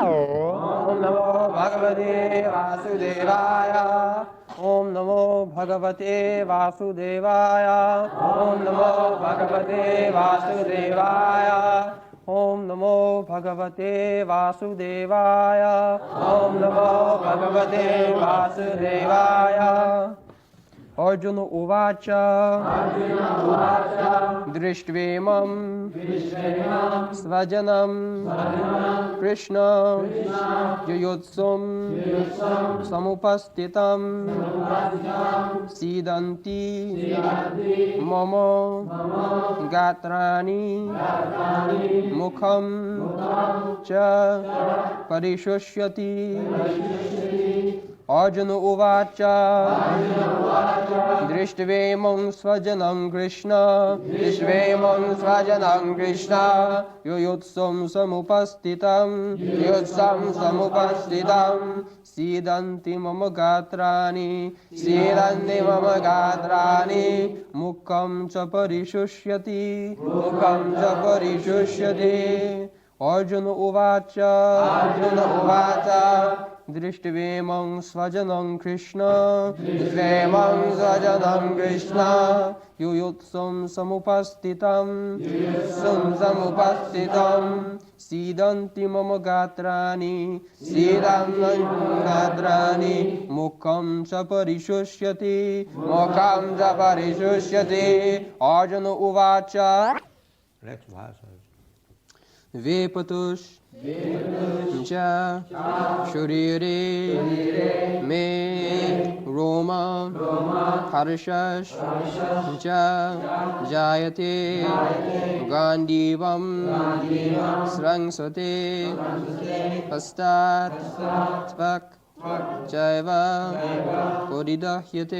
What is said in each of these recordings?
Om Namo Bhagavate Vasudevaya. Om Namo Bhagavate Vasudevaya. Om Namo Bhagavate Vasudevaya. Om Namo Bhagavate Vasudevaya. Om Namo Bhagavate Vasudevaya. Arjuna Uvacha. Drishtvaimam Svajanam Krishna Yuyotsum Samupastitam Sidanti Mama Gatrani Mukham Cha Parishusyati. Arjuna Uvacha Drishtvaimam Svajanam Krishna Drishtvaimam Svajanam Krishna Yuyotsam Samupastitam Yuyotsam Samupastitam Sidanti Mama Gatrani Sidanti Mama Gatrani Mukham Cha Parishusyati Mukham Cha Parishusyati. Arjuna Uvacha Drishtvaimam Svajanam Krishna Drishtvaimam Svajanam Krishna Yuyotsam Samupastitam Samupastitam Sidanti Mama Gatrani Sidanti Gatrani Mukham Cha Parishusyati Mukham Cha Parishusyati. Arjuna Uvacha. Next verse. Vepatush Ja Shurire Me Roma Harshash Ja Jayate Gandivam Srangsate Pastat Tvak Jaiva Puridahyate.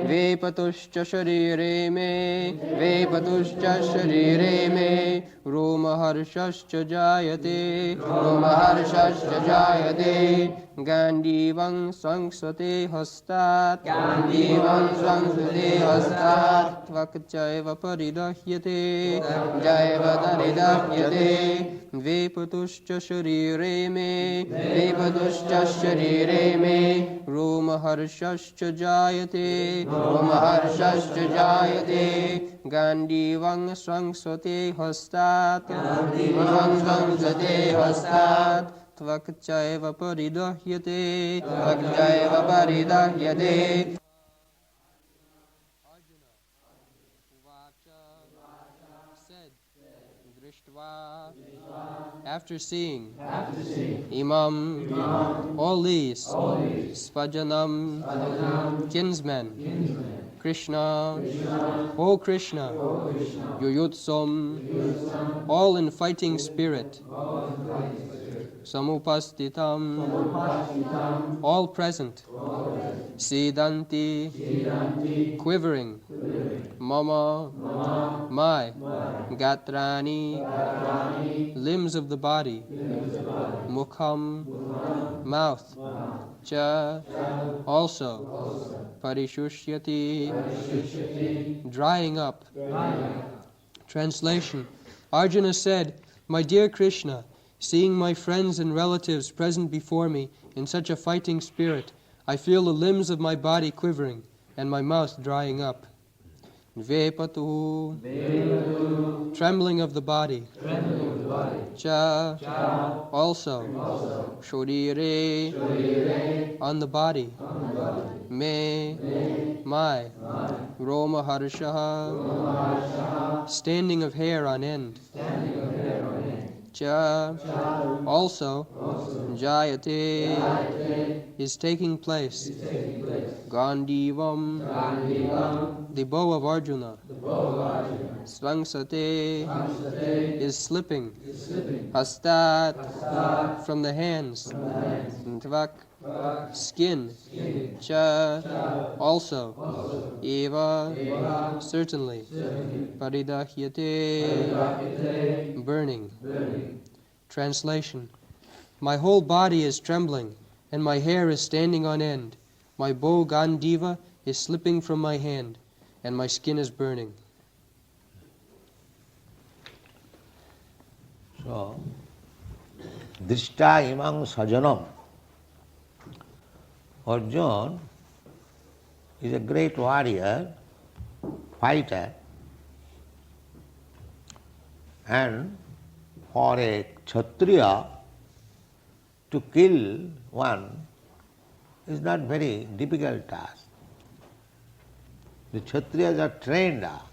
Vepatushcha sharire me Vepatushcha sharire me Roma harshascha jayate Roma harshascha jayate. Gandivam sangsate hastat Gandivam sangsate hastat Tvakchaiva paridahyate Jaiva daridahyate. Vepatushcha sharire me Vepatushcha sharire me Roma harshascha jayate Roma harshascha jayate. Gandivam sangsate hastat Gandivam sangsate hastat Tvakchaiva paridahyate Tvakchaiva paridahyate. Arjuna Uvacha said, Drishtva, after seeing Imam, all these, Svajanam, kinsmen, Krishna, O Krishna, Yuyutsum, all in fighting spirit, Samupastitam, all present, Sidanti, quivering, Mama, my, Gatrani, limbs of the body, Mukham, mouth, Cha, also, Parishusyati, drying up. Translation. Arjuna said, My dear Krishna, seeing my friends and relatives present before me in such a fighting spirit, I feel the limbs of my body quivering and my mouth drying up. Vepatu, trembling of the body. Cha, also. Shurire, on the body. Me, my. Roma harshaha, standing of hair on end. Cha, also. Jayate, is taking place. Gandivam, the bow of Arjuna. Svangsate, is slipping. Hastat, from the hands. Tvak, skin. Cha, also. Eva, certainly. Paridahyate, burning. Translation. My whole body is trembling, and my hair is standing on end. My bow Gandiva is slipping from my hand, and my skin is burning. So, Drishta imang sajanam. Arjuna is a great warrior, fighter, and for a Kshatriya to kill one is not very difficult task. The Kshatriyas are trained up.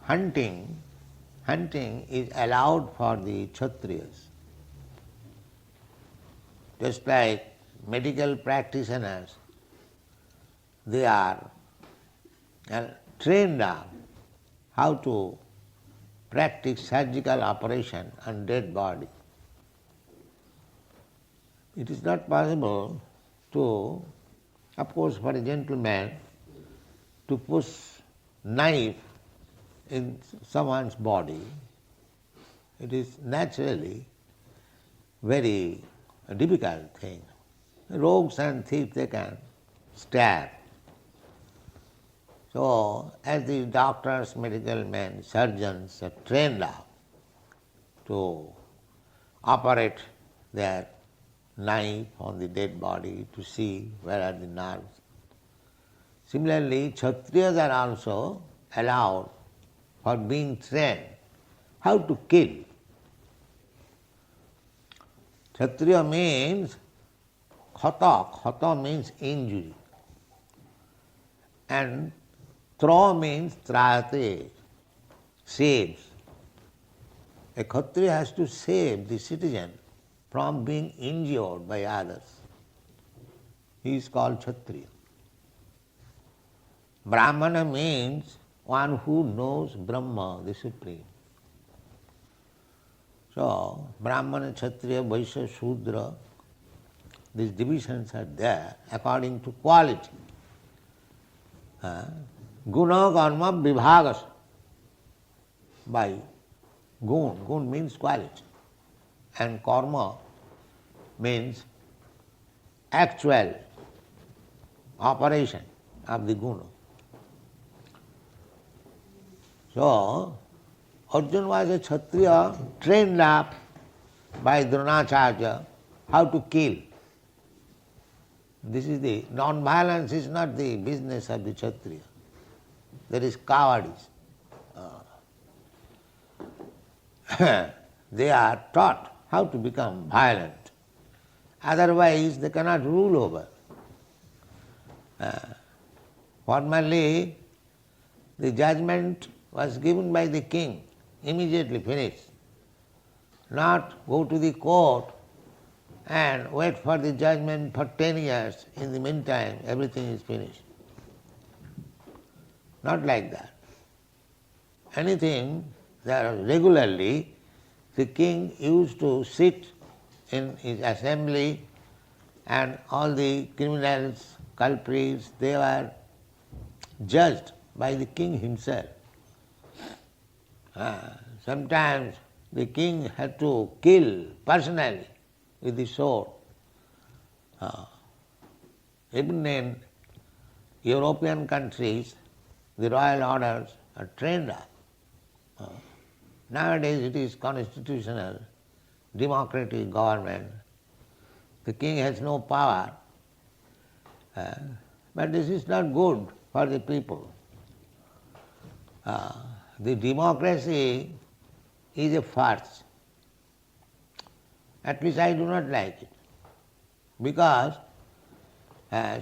Hunting is allowed for the Kshatriyas. Just like medical practitioners, they are trained up how to practice surgical operation on dead body. It is not possible to, of course, for a gentleman to push knife in someone's body. It is naturally very difficult thing. Rogues and thieves, they can stab. So, as the doctors, medical men, surgeons are trained up to operate their knife on the dead body to see where are the nerves. Similarly, Kshatriyas are also allowed for being trained how to kill. Kshatriya means khata means injury, and tra means trayate, saves. A Kshatriya has to save the citizen from being injured by others. He is called Kshatriya. Brahmana means one who knows Brahma, the Supreme. So, Brahmana, Kshatriya, Vaishya, Shudra, these divisions are there according to quality. Guna karma vibhagas, by gun means quality, and karma means actual operation of the guna. So, Arjuna was a Kshatriya trained up by Dronacharya how to kill. This is the non-violence is not the business of the Kshatriya. There is cowardice. They are taught how to become violent. Otherwise, they cannot rule over. Formerly, the judgment was given by the king, immediately finished. Not go to the court and wait for the judgment for 10 years. In the meantime, everything is finished. Not like that. Anything that regularly the king used to sit in his assembly, and all the criminals, culprits, they were judged by the king himself. Sometimes the king had to kill personally with the sword. Even in European countries, the royal orders are trained up. Nowadays it is constitutional, democratic government. The king has no power. But this is not good for the people. The democracy is a farce. At least I do not like it. Because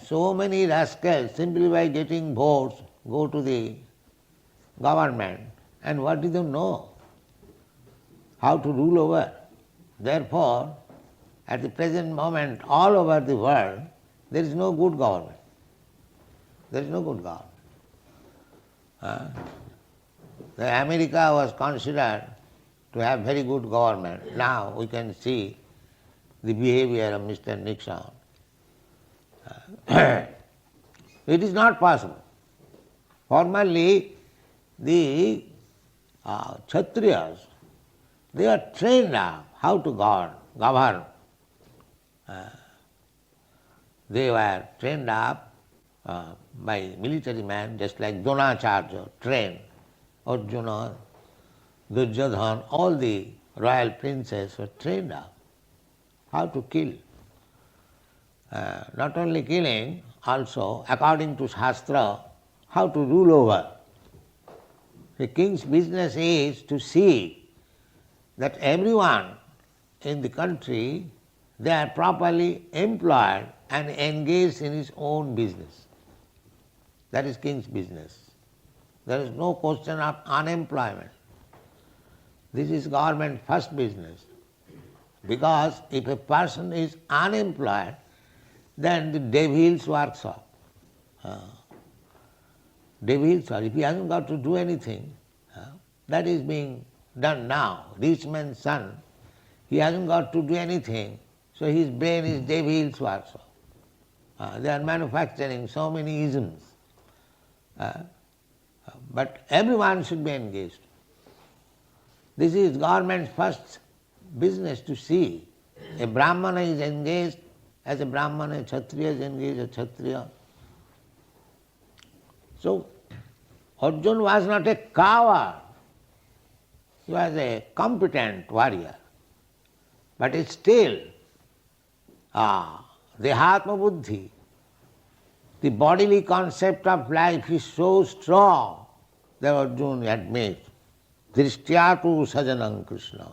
so many rascals, simply by getting votes, go to the government, and what do they know? How to rule over. Therefore, at the present moment, all over the world, there is no good government. There is no good government. America was considered to have very good government. Now we can see the behavior of Mr. Nixon. It is not possible. Formerly, the Kshatriyas, they are trained up how to govern. They were trained up by military men, just like Dronacharya trained Arjuna, Duryodhana, all the royal princes were trained up how to kill. Not only killing, also, according to Shastra, how to rule over. The king's business is to see that everyone in the country, they are properly employed and engaged in his own business. That is king's business. There is no question of unemployment. This is government first business. Because if a person is unemployed, then the devil's workshop. Devil's work. If he hasn't got to do anything, that is being done now. Rich man's son, he hasn't got to do anything, so his brain is devil's workshop. They are manufacturing so many isms. But everyone should be engaged. This is government's first business to see. A Brahmana is engaged as a Brahmana, a Kshatriya is engaged as a Kshatriya. So, Arjuna was not a coward. He was a competent warrior. But still, the Atma Buddhi, the bodily concept of life is so strong that Arjuna admits, Drishyatu sajanam Krishna.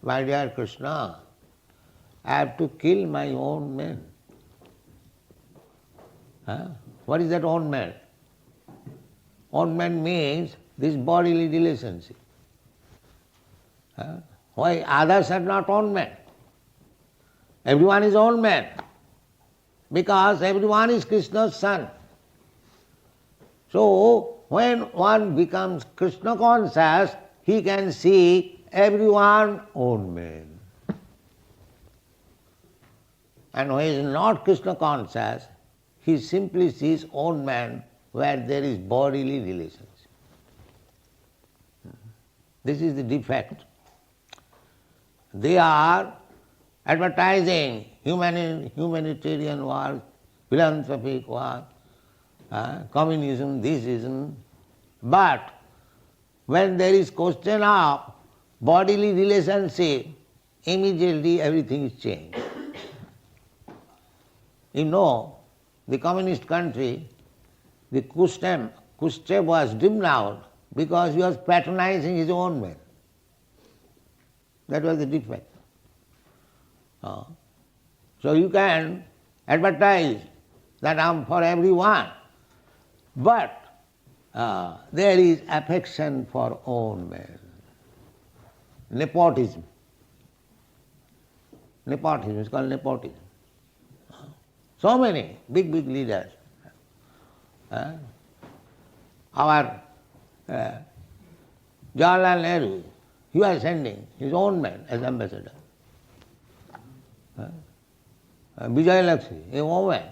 My dear Krishna, I have to kill my own men. What is that own man? Own man means this bodily relationship. Why others are not own men? Everyone is own man. Because everyone is Krishna's son. So, when one becomes Krishna conscious, he can see everyone own man. And when he is not Krishna conscious, he simply sees own man where there is bodily relationship. This is the defect. They are advertising humanitarian work, philanthropic work, communism, theism. But when there is question of bodily relationship, immediately everything is changed. You know, the communist country, the Khrushchev was driven out because he was patronizing his own men. That was the defect. So you can advertise that I am for everyone, but there is affection for own men. Nepotism. Nepotism is called nepotism. So many big leaders. Our Jawaharlal Nehru, he was sending his own man as ambassador. Vijayalakshmi, a woman,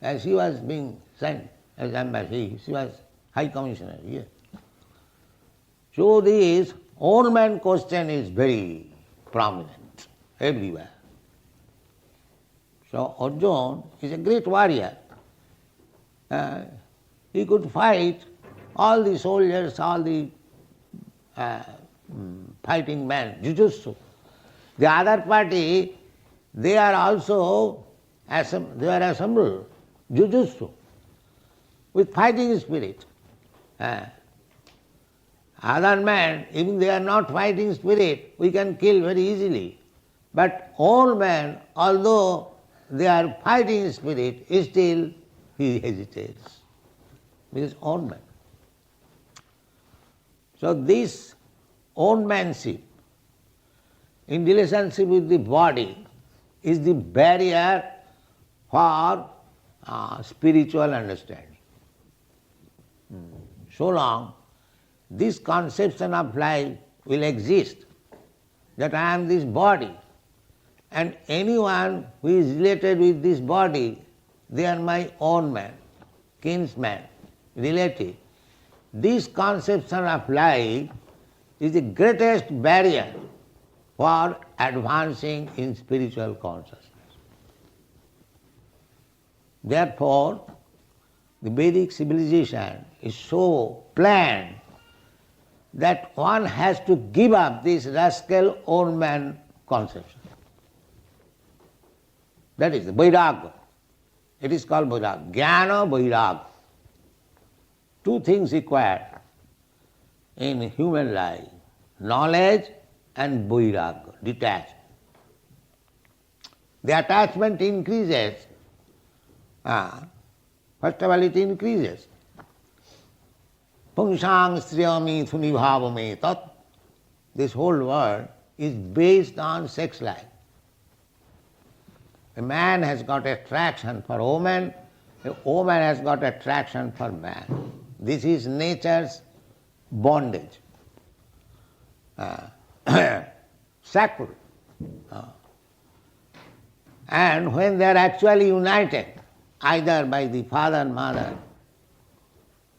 as she was being sent as ambassador, she was High Commissioner here. So this own man question is very prominent everywhere. So Arjuna is a great warrior. He could fight all the soldiers, all the fighting men, jujutsu. The other party, they are also assembled, jujutsu, with fighting spirit. Other men, even they are not fighting spirit, we can kill very easily. But old man, although they are fighting spirit, still he hesitates. Because old man. So this own manship in relationship with the body is the barrier for spiritual understanding. So long this conception of life will exist, that I am this body, and anyone who is related with this body, they are my own man, kinsman, relative. This conception of life is the greatest barrier for advancing in spiritual consciousness. Therefore, the Vedic civilization is so planned that one has to give up this rascal old man conception. That is vairagya. It is called vairagya. Jnana vairagya. Two things required in human life: knowledge and vairagya, detachment. The attachment increases. First of all, it increases. Pungsang striyami thunibhavame tat. This whole world is based on sex life. A man has got attraction for woman, a woman has got attraction for man. This is nature's bondage. Sacred. And when they are actually united, either by the father and mother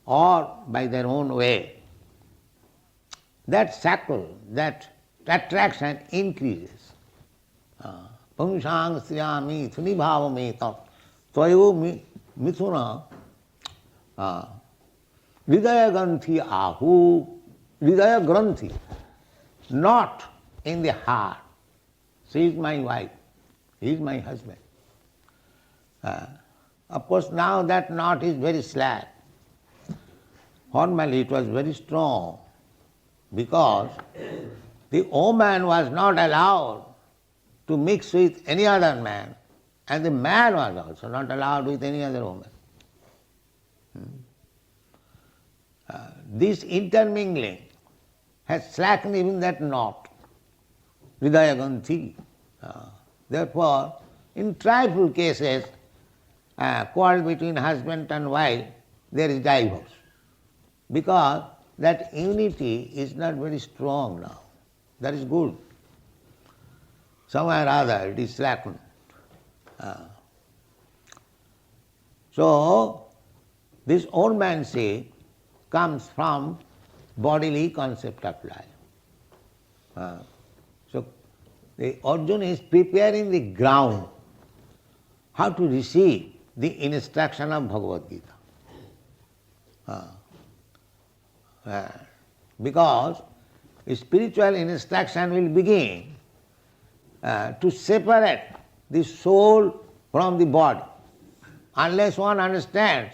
or by their own way, that circle, that attraction increases. Pungsang striyami thunibhavame tat tvayo mithuna hridaya granthi ahu. Hridaya granthi, not in the heart. She is my wife, he is my husband. Of course, now that knot is very slack. Formerly it was very strong, because the woman was not allowed to mix with any other man, and the man was also not allowed with any other woman. This intermingling has slackened even that knot, hridaya granthi. Therefore, in trifle cases, quarrel between husband and wife, there is divorce, because that unity is not very strong now. That is good. Somewhere or other it is slackened. So, this old manship comes from bodily concept of life. So, the Arjuna is preparing the ground how to receive the instruction of Bhagavad Gita. Because spiritual instruction will begin to separate the soul from the body. Unless one understands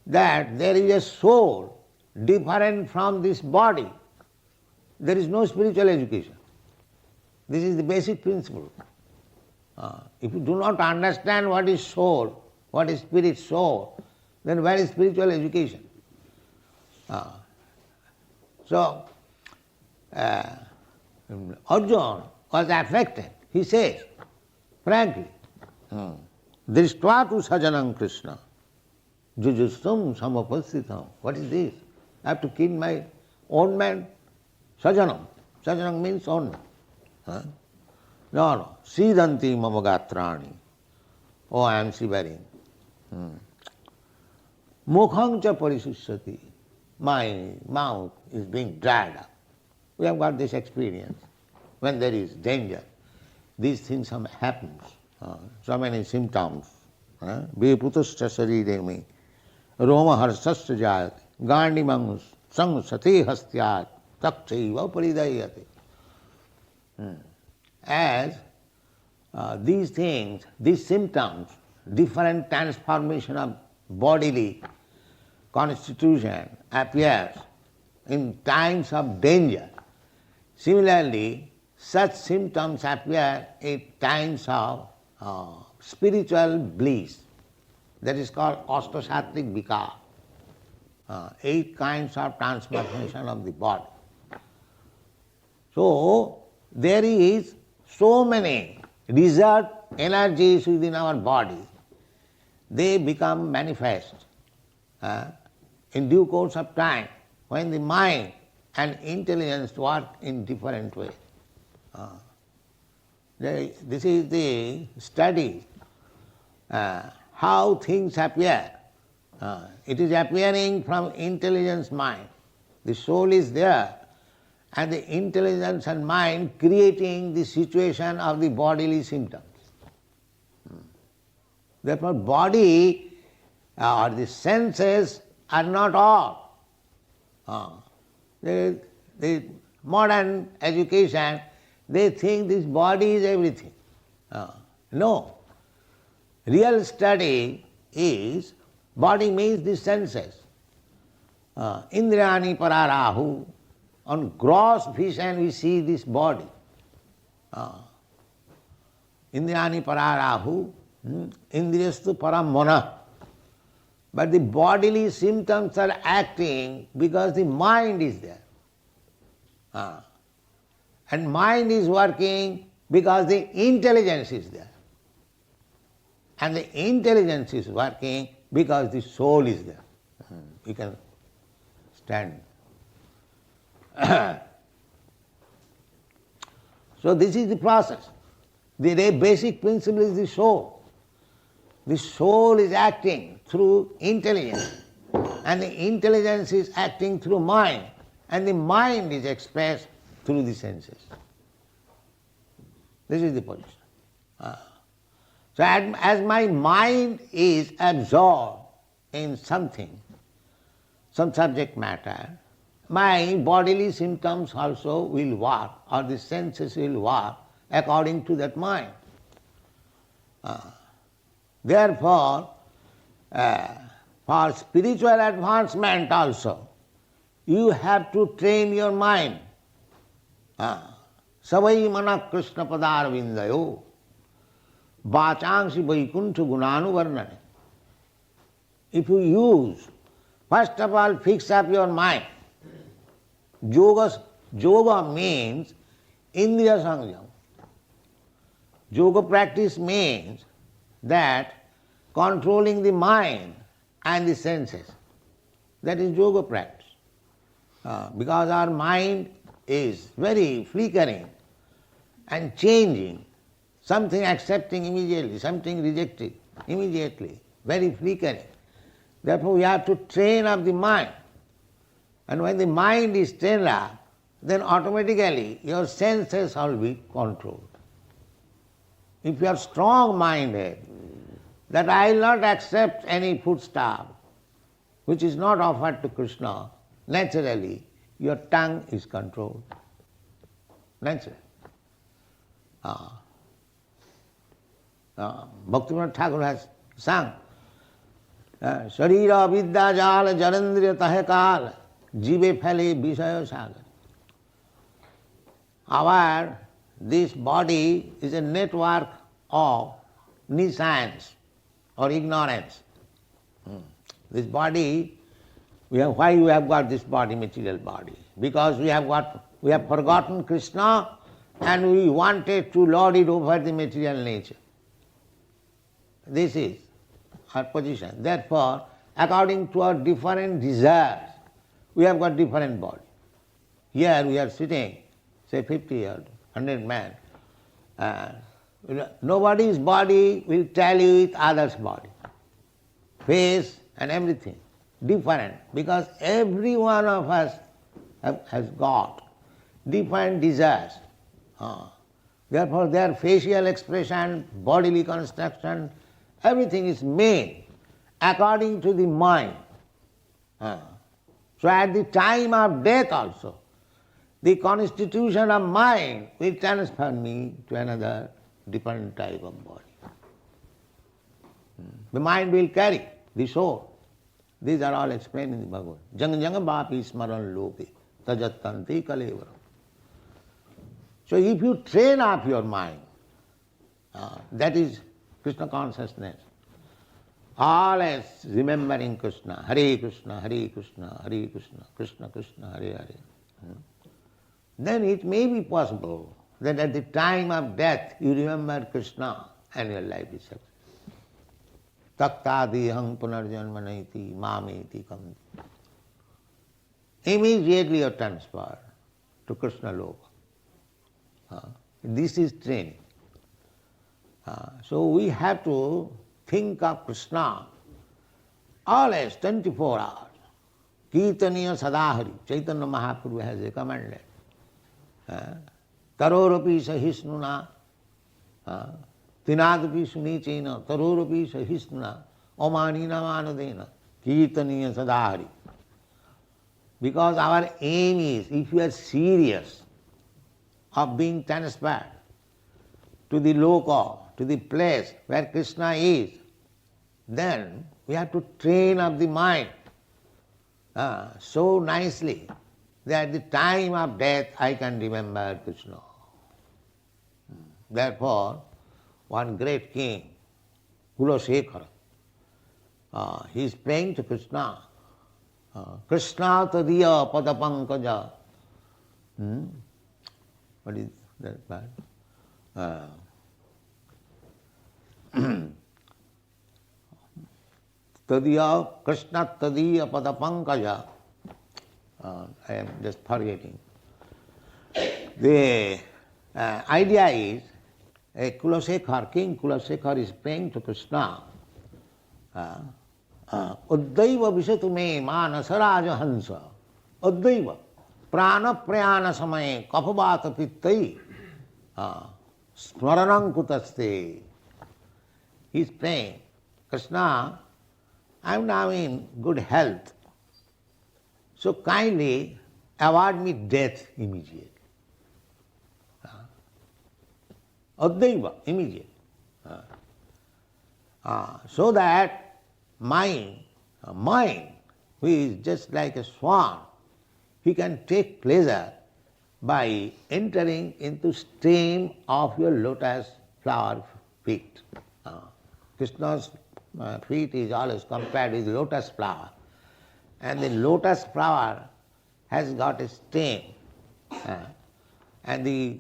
that there is a soul different from this body, there is no spiritual education. This is the basic principle. If you do not understand what is soul, what is spirit soul, then where is spiritual education? So, Arjuna was affected. He says, frankly, Drishtva tu sajanam Krishna, jujustam samapasitam. What is this? I have to kill my own man? Sajanam. Sajanam means own man. No. Sidanti mama gatrani. Oh, I am shivering. Mukhang cha parisusyati. My mouth is being dried up. We have got this experience. When there is danger, these things happens. So many symptoms. Viputascha sariremi, roma harsascha jayat, gandhi mangus, sang sati hastyat, takchaiva paridayate. As these things, these symptoms, different transformation of bodily constitution appears in times of danger. Similarly, such symptoms appear in times of spiritual bliss. That is called Ashtashatric Vikar. 8 kinds of transformation of the body. So, there is so many reserved energies within our body. They become manifest in due course of time when the mind and intelligence work in different ways. This is the study, how things appear. It is appearing from intelligence mind. The soul is there, and the intelligence and mind creating the situation of the bodily symptoms. Therefore, body or the senses are not all. The modern education, they think this body is everything. No. Real study is, body means the senses. Indriyani pararahu. On gross vision we see this body. Indriyani pararahu, indriyastu param mana. But the bodily symptoms are acting because the mind is there. And mind is working because the intelligence is there. And the intelligence is working because the soul is there. You can stand. So this is the process. The basic principle is the soul. The soul is acting through intelligence, and the intelligence is acting through mind, and the mind is expressed through the senses. This is the position. So as my mind is absorbed in something, some subject matter, my bodily symptoms also will work, or the senses will work according to that mind. Therefore, for spiritual advancement also, you have to train your mind. Savai mana Krishna padar vindayo vachangsi vaikuntha gunanuvarnane. If you use, first of all, fix up your mind. Yoga means indriya sanjam. Yoga practice means that controlling the mind and the senses. That is yoga practice. Because our mind is very flickering and changing, something accepting immediately, something rejecting immediately, very flickering. Therefore we have to train up the mind. And when the mind is trained up, then automatically your senses will be controlled. If you are strong-minded, that I will not accept any foodstuff which is not offered to Krishna, naturally your tongue is controlled. Naturally. Bhaktivinoda Thakur has sung, Sharira vidya jala jarandriya tahekal jive phale vishaya sagar. This body is a network of nescience or ignorance. This body, why we have got this body, material body? Because we have forgotten Krishna and we wanted to lord it over the material nature. This is our position. Therefore, according to our different desires, we have got different body. Here we are sitting, say 50 or 100 men. Nobody's body will tell you with others' body. Face and everything. Different. Because every one of us has got different desires. Therefore their facial expression, bodily construction, everything is made according to the mind. So at the time of death also, the constitution of mind will transfer me to another different type of body. The mind will carry the soul. These are all explained in the Bhagwat. Jang jang bhapi smaran loke tajattanti kalevara. So if you train up your mind, that is Krishna consciousness, always remembering Krishna, Hare Krishna, Hare Krishna, Hare Krishna, Krishna Krishna, Hare Hare, then it may be possible that at the time of death you remember Krishna and your life is successful. Taktadihang punarjanmanaiti mameti kamti. Immediately you are transferred to Krishna Loka. This is training. So we have to think of Krishna always 24 hours. Kirtaniya sadahari. Chaitanya Mahaprabhu has recommended. Tarorapi sahisnuna. Tinadapi sunichena. Tarorapi sahisnuna. Omanina manadena. Kirtaniya sadahari. Because our aim is, if we are serious of being transferred to the loka, to the place where Krishna is, then we have to train up the mind so nicely that at the time of death I can remember Krishna. Therefore, one great king, Kulasekhara, he is praying to Krishna. Krishna tadiya padapankaja. What is that part? Tadiya, Krishna tadiya padapankaja. I am just forgetting. The idea is, King Kulasekhar is praying to Krishna. Uddaiva vishatu me manasaraja hansa. Uddaiva prana prayana samaye kapabata pittai smaranam kutaste. He is praying, Krishna, I am now in good health, so kindly award me death immediately. Uddaiva, immediate. So that my mind, who is just like a swan, he can take pleasure by entering into stream of your lotus flower feet. Krishna's feet is always compared with lotus flower, and the lotus flower has got a stem, and the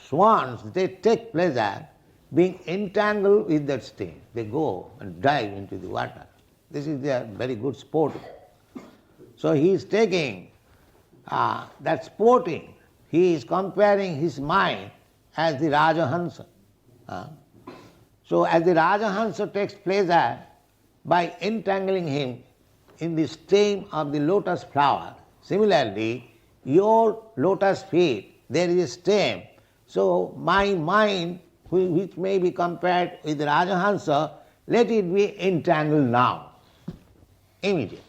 swans, they take pleasure being entangled with that stem. They go and dive into the water. This is their very good sporting. So he is taking that sporting, he is comparing his mind as the Rajahansa. So as the Rajahansa takes pleasure by entangling him in the stem of the lotus flower, similarly, your lotus feet, there is a stem. So my mind, which may be compared with Rajahansa, let it be entangled now, immediately.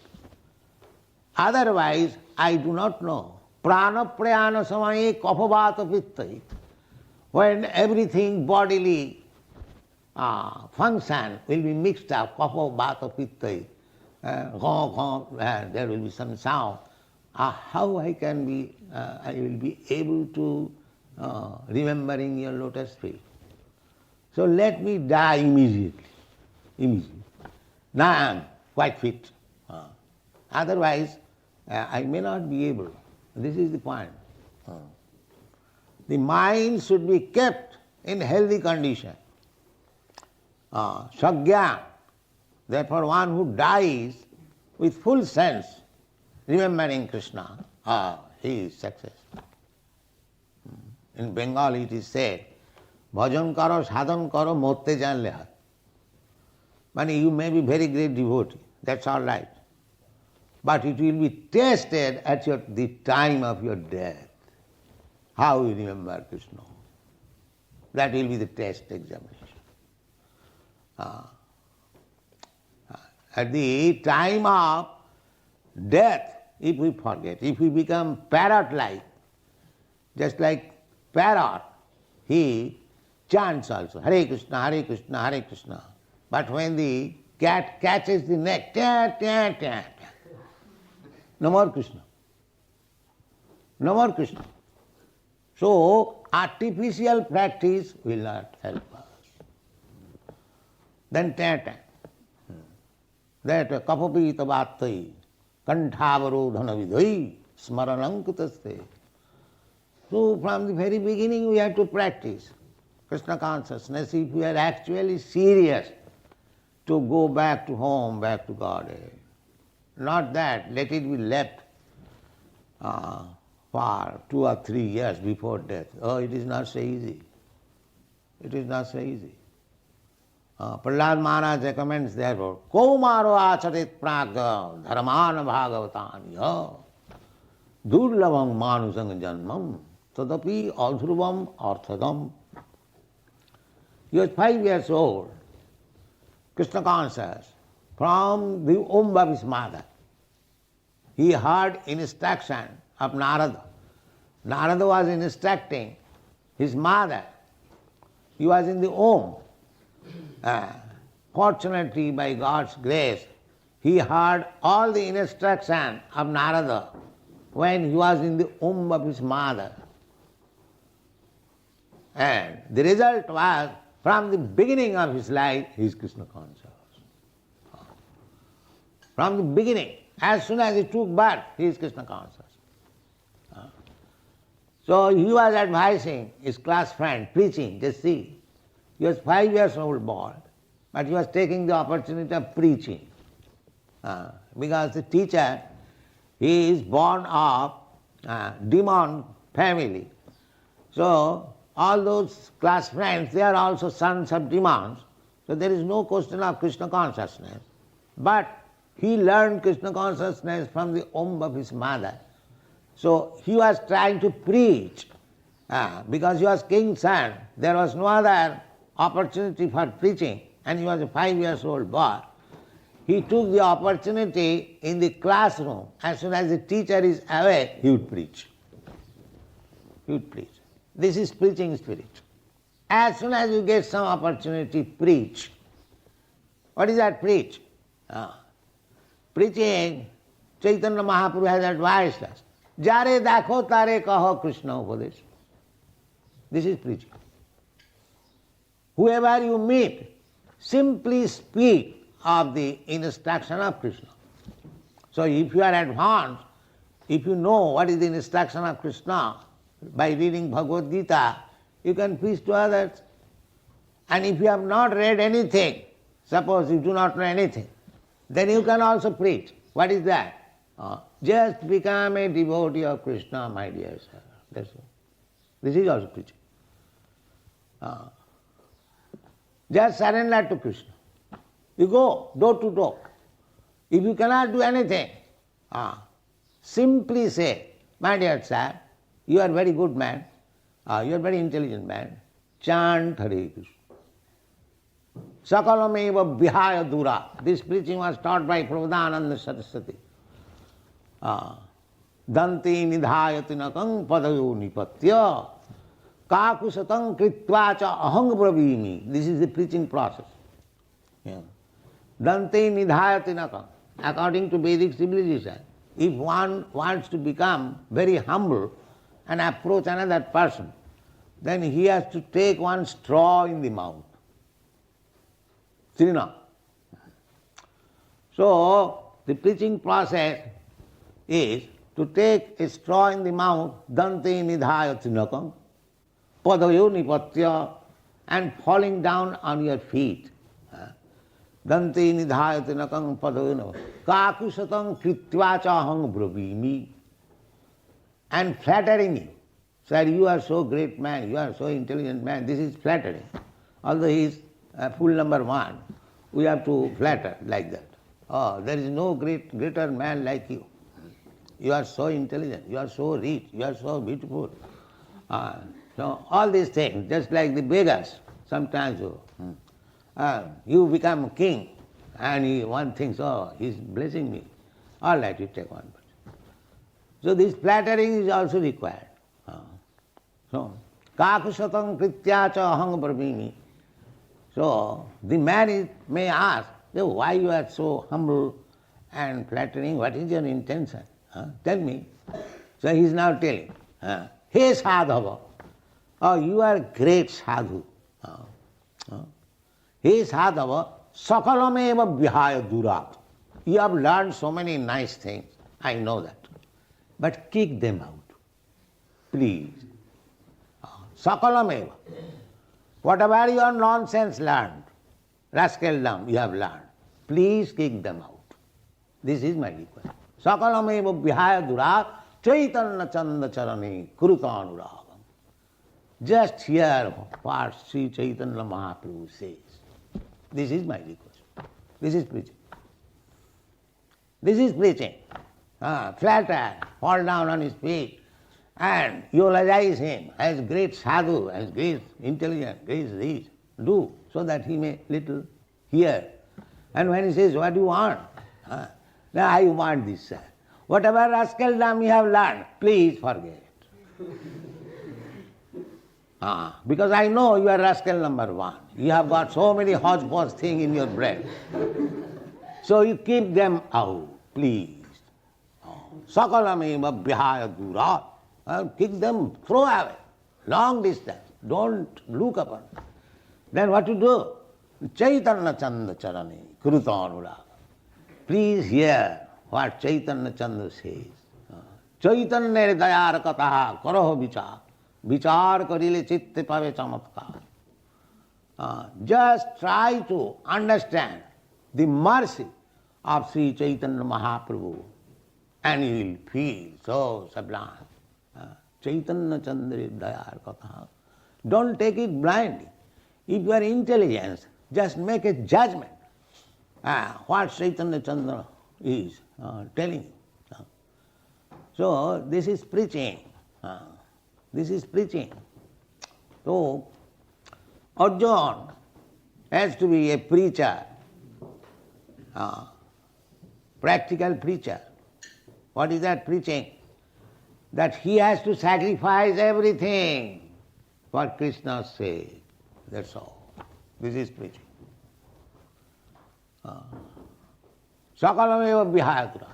Otherwise, I do not know. Prana prayana samaye kapavata pittai. When everything bodily function will be mixed up, kapavata pittai, there will be some sound. How I will be able to remembering your lotus feet. So let me die immediately. Now I am quite fit. Otherwise, I may not be able. This is the point. The mind should be kept in healthy condition. Sagyan, therefore one who dies with full sense, remembering Krishna, he is successful. In Bengali it is said, bhajan karo, sadhan karo, motte janle hat. Meaning you may be very great devotee, that's all right. But it will be tested at the time of your death. How you remember Krishna. That will be the test examination. At the time of death, if we forget, if we become parrot-like, just like parrot, he chants also, Hare Krishna, Hare Krishna, Hare Krishna. But when the cat catches the neck, no more Krishna. No more Krishna. So, artificial practice will not help us. Then that kapapita bhattai, kantavarodhana vidhai, smaranam. So from the very beginning we have to practice Krishna consciousness if we are actually serious to go back to home, back to Godhead. Not that, let it be left for 2 or 3 years before death. Oh, it is not so easy. It is not so easy. Prahlad Maharaj recommends therefore, Kaumaro acharit praga dharmana bhagavatanya durlabam manusang janmam tadapi adhruvam arthadam. He was 5 years old, Krishna conscious, from the womb of his mother. he heard instruction of Narada. Narada was instructing his mother. He was in the womb. Fortunately, by God's grace, he heard all the instruction of Narada when he was in the womb of his mother. And the result was, from the beginning of his life, he is Krishna conscious. From the beginning, as soon as he took birth, he is Krishna conscious. So he was advising his class friend, preaching, just see. He was 5 years old boy, but he was taking the opportunity of preaching. Because the teacher, he is born of demon family. So all those class friends, they are also sons of demons. So there is no question of Krishna consciousness. But he learned Krishna consciousness from the womb of his mother. So he was trying to preach. Because he was king's son, there was no other opportunity for preaching, and he was a 5 years old boy. He took the opportunity in the classroom. As soon as the teacher is away, he would preach. He would preach. This is preaching spirit. As soon as you get some opportunity, preach. What is that preach? Preaching, Chaitanya Mahaprabhu has advised us. Jare dakho tare kaho Krishna upadesh. This is preaching. Whoever you meet, simply speak of the instruction of Krishna. So if you are advanced, if you know what is the instruction of Krishna, by reading Bhagwat Geeta, you can preach to others. And if you have not read anything, suppose you do not know anything, then you can also preach. What is that? Just become a devotee of Krishna, my dear sir. That's all. This is also preaching. Just surrender to Krishna. You go door to door. If you cannot do anything, simply say, my dear sir, you are a very good man, you are a very intelligent man, chant Hare Krishna. Sakalameva vihaya dura. This preaching was taught by Prabhupada Saraswati. Danti nidhayati nakang padayo nipatya kakusatang kritva cha ahang bravimi. This is the preaching process. Dante nidhayati nakam. According to Vedic civilization, if one wants to become very humble and approach another person, then he has to take one straw in the mouth. Trina. So, the preaching process is to take a straw in the mouth, dante nidhayati nakam, padayo nipatya, and falling down on your feet. Dante nidhayati nakam padayo kakusatang kritva chahang bravimi, and flattering you. Sir, you are so great man, you are so intelligent man, this is flattering. Although he is full number one, we have to flatter like that. Oh, there is no greater man like you. You are so intelligent, you are so rich, you are so beautiful. So all these things, just like the beggars, sometimes you become king and one thinks, oh, he is blessing me. All right, you take one. So this flattering is also required. So, kakusatang kritya cha ahang bravimi. So the man may ask, why you are so humble and flattering, what is your intention? Tell me. So he is now telling, Hey sadhava, oh, you are great sadhu. Hey sadhava, sakalameva vihaya durat. You have learned so many nice things, I know that. But kick them out, please. Sakalameva. Whatever your nonsense learned, rascaldom you have learned, please kick them out. This is my request. Sakalameva vihaya durat chaitanya chanda charani krutanuragam. Just hear what Sri Chaitanya Mahaprabhu says. This is my request. This is preaching. This is preaching. Flatter, fall down on his feet, and eulogize him as great sadhu, as great intelligent, great rich. Do, so that he may little hear. And when he says, what do you want? Now I want this, sir. Whatever rascaldom you have learned, please forget. Because I know you are rascal number one. You have got so many hodgepodge things in your brain. So you keep them out, please. Sakalameva vihaya dura. Kick them, throw away, long distance. Don't look upon. Then what to do? Chaitanya Chanda Charani, Krutanura. Please hear what Chaitanya Chanda says. Chaitanya dayar kataha karaho vichar. Vichar karile chitte pave chamatkar. Just try to understand the mercy of Sri Chaitanya Mahaprabhu and you will feel so sublime. Chaitanya Chandra dayar katha. Don't take it blindly. If you are intelligent, just make a judgment. What Chaitanya Chandra is telling you. So this is preaching. This is preaching. So Arjuna has to be a preacher, practical preacher. What is that preaching? That he has to sacrifice everything for Krishna's sake. That's all. This is preaching. Sakalameva vihayakura.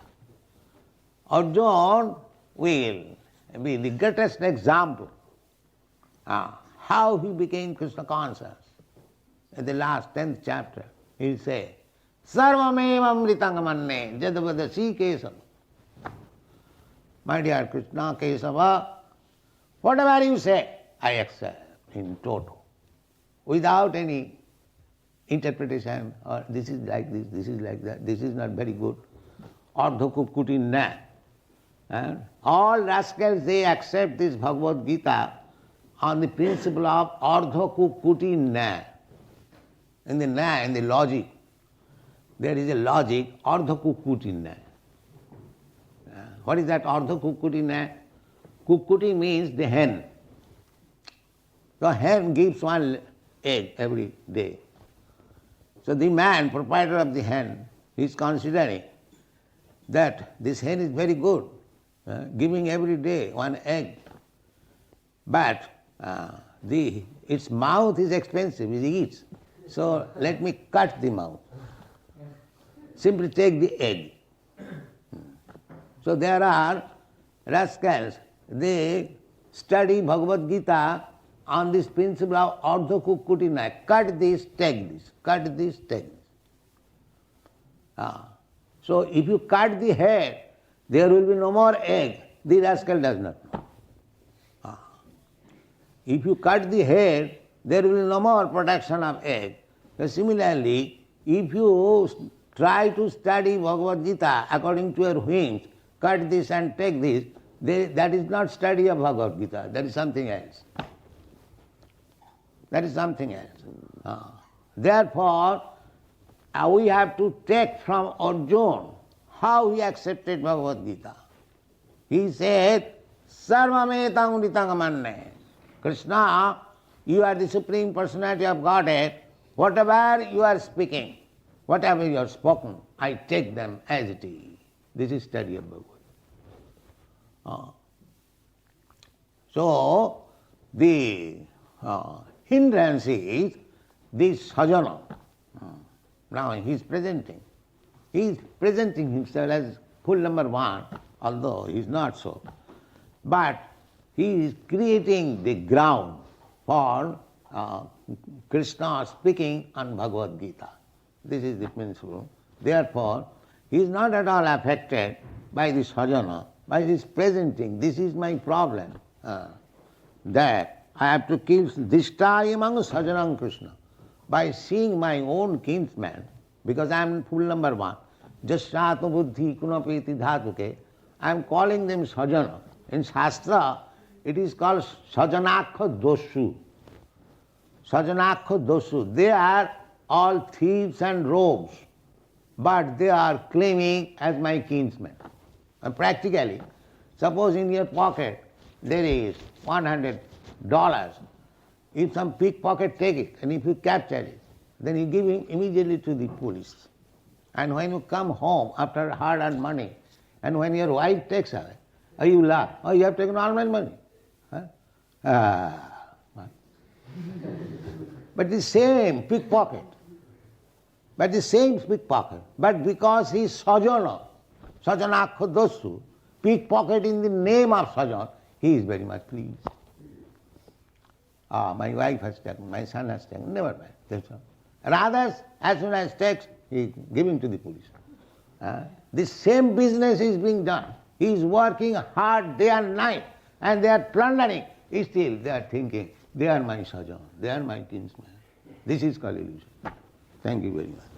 Arjuna will be the greatest example how he became Krishna conscious. In the last 10th chapter, he will say, Sarvameva amritangamanne jadavadasi kesava. My dear Krishna, Kesava, whatever you say, I accept in total, without any interpretation, or this is like this is like that, this is not very good, ardhakukuti na. And all rascals, they accept this Bhagwat Gita on the principle of ardhakukuti na. In the logic, there is a logic, ardhakukuti na. What is that ardha kukkuti na? Kukkuti means the hen. The hen gives one egg every day. So the man, proprietor of the hen, is considering that this hen is very good, giving every day one egg. But its mouth is expensive, it eats. So let me cut the mouth. Simply take the egg. So there are rascals, they study Bhagavad Gita on this principle of ardha kukkuti na. Cut this, take this, cut this, take this. So if you cut the head, there will be no more egg. The rascal does not know. If you cut the head, there will be no more production of egg. So similarly, if you try to study Bhagavad Gita according to your whims, cut this and take this, that is not study of Bhagavad Gita, that is something else. That is something else. Therefore, we have to take from Arjuna how he accepted Bhagavad Gita. He said, Sarvametang ritangamanne. Krishna, you are the Supreme Personality of Godhead. Whatever you are speaking, whatever you have spoken, I take them as it is. This is study of Bhagavad. So, the hindrance is this sajana. Now he is presenting. He is presenting himself as full number one, although he is not so. But he is creating the ground for Krishna speaking on Bhagavad Gita. This is the principle. Therefore, he is not at all affected by this sajana, by this presenting. This is my problem. That I have to kill dishta among sajanam Krishna. By seeing my own kinsman, because I am full number one, jashatma buddhi kunapeti dhatuke, I am calling them sajana. In Shastra, it is called sajanakha doshu. Sajanakha doshu. They are all thieves and rogues, but they are claiming as my kinsmen. And practically, suppose in your pocket there is $100. If some pickpocket take it, and if you capture it, then you give it immediately to the police. And when you come home after hard-earned money, And when your wife takes away, you laugh. Oh, you have taken all my money. Huh? But the same pickpocket. But because he is sajana, sajanakha dosu, pickpocket in the name of sajan, he is very much pleased. My wife has taken, my son has taken, never mind. That's all. And others, as soon as takes, he is giving to the police. The same business is being done. He is working hard day and night, and they are plundering. Still, they are thinking, they are my sajan, they are my kinsman. This is called illusion. Thank you very much.